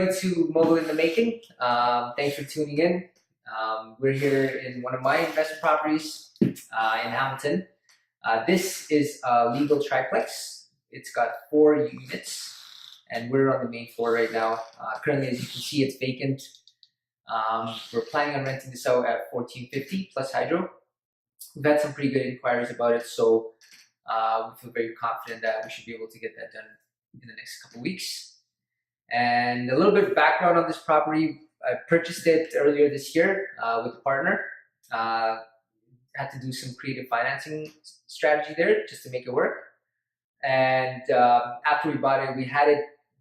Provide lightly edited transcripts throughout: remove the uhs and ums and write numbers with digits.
everybody to Mogul in the Making. Thanks for tuning in. We're here in one of my investment properties in Hamilton. This is a legal triplex. It's got 4 units, and we're on the main floor right now. Currently, as you can see, it's vacant. We're planning on renting this out at $14.50 plus hydro. We've had some pretty good inquiries about it, so we feel very confident that we should be able to get that done in the next couple of weeks. And a little bit of background on this property: I purchased it earlier this year with a partner. Had to do some creative financing strategy there just to make it work. And after we bought it,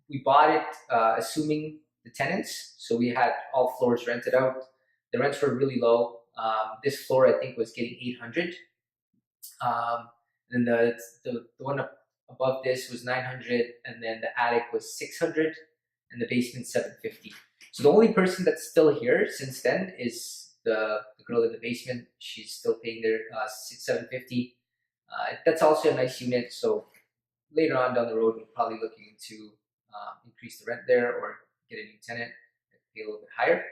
we bought it assuming the tenants. So we had all floors rented out. The rents were really low. This floor, I think, was getting $800. And then the one above this was $900, and then the attic was $600, and the basement $750. So the only person that's still here since then is the girl in the basement. She's still paying their $750. That's also a nice unit. So later on down the road, we're probably looking to increase the rent there or get a new tenant and pay a little bit higher.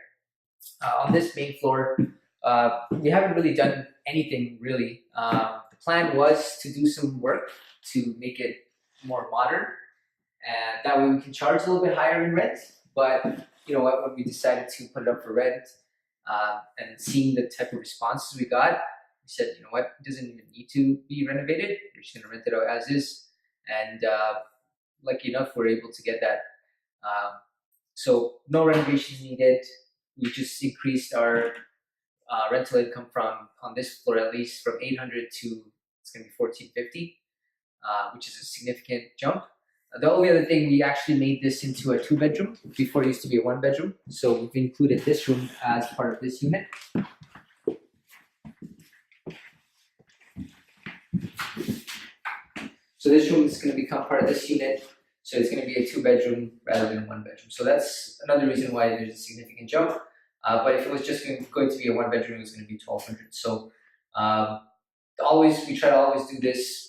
On this main floor, we haven't really done anything really. The plan was to do some work to make it more modern, and that way we can charge a little bit higher in rent. But you know what, when we decided to put it up for rent and seeing the type of responses we got, we said, you know what, it doesn't even need to be renovated. We're just going to rent it out as is. And lucky enough, we're able to get that. So no renovations needed. We just increased our rental income on this floor, at least, from $800 to it's going to be $14.50, which is a significant jump. The only other thing, we actually made this into a 2-bedroom. Before it used to be a 1-bedroom. So we've included this room as part of this unit. So this room is going to become part of this unit. So it's going to be a 2-bedroom rather than a 1-bedroom. So that's another reason why there's a significant jump. But if it was just going to be a 1-bedroom, it was going to be $1,200. So we try to always do this.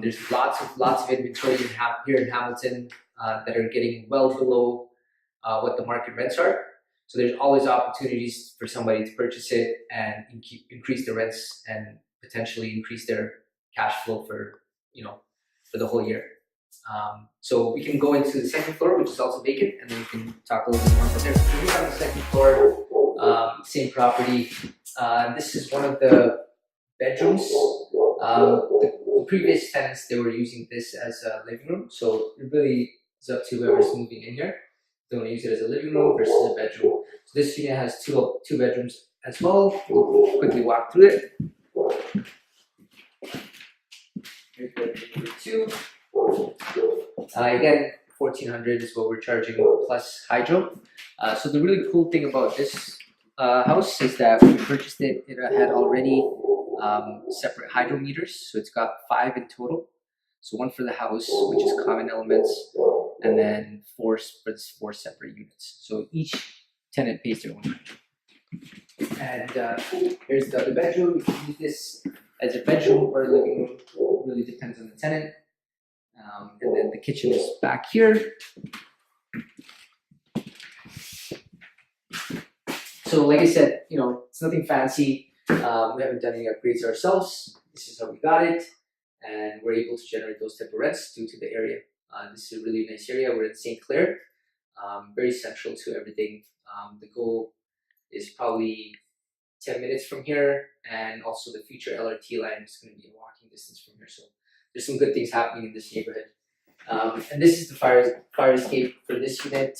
There's lots of inventory here in Hamilton that are getting well below what the market rents are. So there's always opportunities for somebody to purchase it and increase the rents and potentially increase their cash flow for the whole year. So we can go into the second floor, which is also vacant, and then we can talk a little bit more about there. So we have the second floor, same property. This is one of the bedrooms. The previous tenants, they were using this as a living room, so it really is up to whoever's moving in here. They want to use it as a living room versus a bedroom. So this unit has two bedrooms as well. We'll quickly walk through it. Here's bedroom number 2. Again, $1,400 is what we're charging plus hydro. So the really cool thing about this house is that when we purchased it, it had already separate hydro meters. So it's got 5 in total. So 1 for the house, which is common elements, and then 4 for 4 separate units. So each tenant pays their own hydro. And here's the other bedroom. You can use this as a bedroom or a living room. It really depends on the tenant. And then the kitchen is back here. So like I said, it's nothing fancy. We haven't done any upgrades ourselves. This is how we got it, and we're able to generate those type of rents due to the area. This is a really nice area. We're in St. Clair, very central to everything. The goal is probably 10 minutes from here, and also the future LRT line is going to be a walking distance from here. So there's some good things happening in this neighborhood. And this is the fire escape for this unit.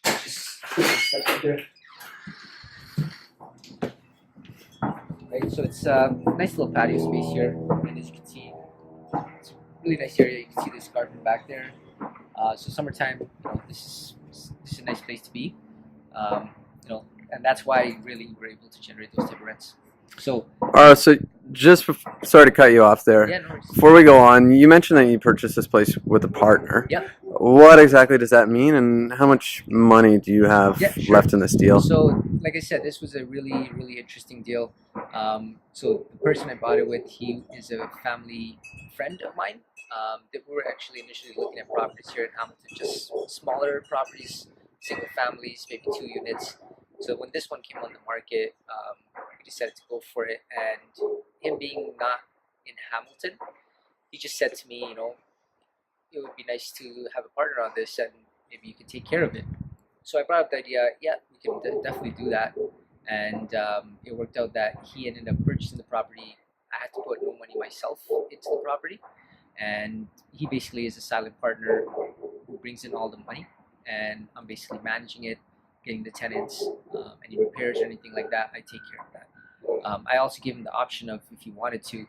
Just put this up here. Right, so it's a nice little patio space here, and as you can see, it's a really nice area. You can see this garden back there. So summertime, this is a nice place to be. And that's why really we're able to generate those type of rents. So just sorry to cut you off there. Yeah, no worries. Before we go on, you mentioned that you purchased this place with a partner. Yep. What exactly does that mean, and how much money do you have left in this deal? So, like I said, this was a really, really interesting deal. So the person I bought it with, he is a family friend of mine. That we were actually initially looking at properties here in Hamilton, just smaller properties, single families, maybe 2 units. So when this one came on the market, we decided to go for it. And him being not in Hamilton, he just said to me, it would be nice to have a partner on this, and maybe you can take care of it. So I brought up the idea, yeah, we can definitely do that. And it worked out that he ended up purchasing the property. I had to put no money myself into the property, and he basically is a silent partner who brings in all the money, and I'm basically managing it, getting the tenants, any repairs or anything like that. I take care of that. I also gave him the option of, if he wanted to,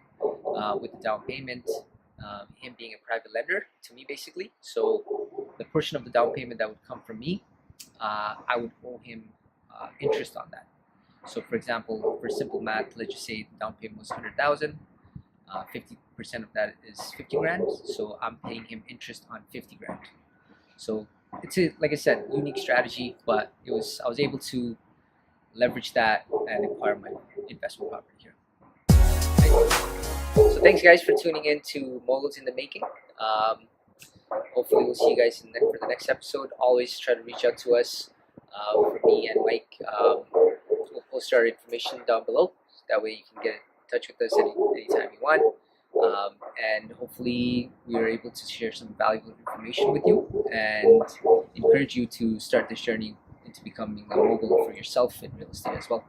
with the down payment, him being a private lender to me basically. So the portion of the down payment that would come from me, I would owe him interest on that. So for example, for simple math, let's just say the down payment was 100,000. 50% of that is 50 grand. So I'm paying him interest on 50 grand. So it's like I said, unique strategy, but I was able to leverage that and acquire my investment property here. So thanks guys for tuning in to Moguls in the Making. Hopefully we'll see you guys for the next episode. Always try to reach out to us. For me and Mike, we'll post our information down below. So that way you can get in touch with us anytime you want. And hopefully we are able to share some valuable information with you and encourage you to start this journey into becoming a mogul for yourself in real estate as well.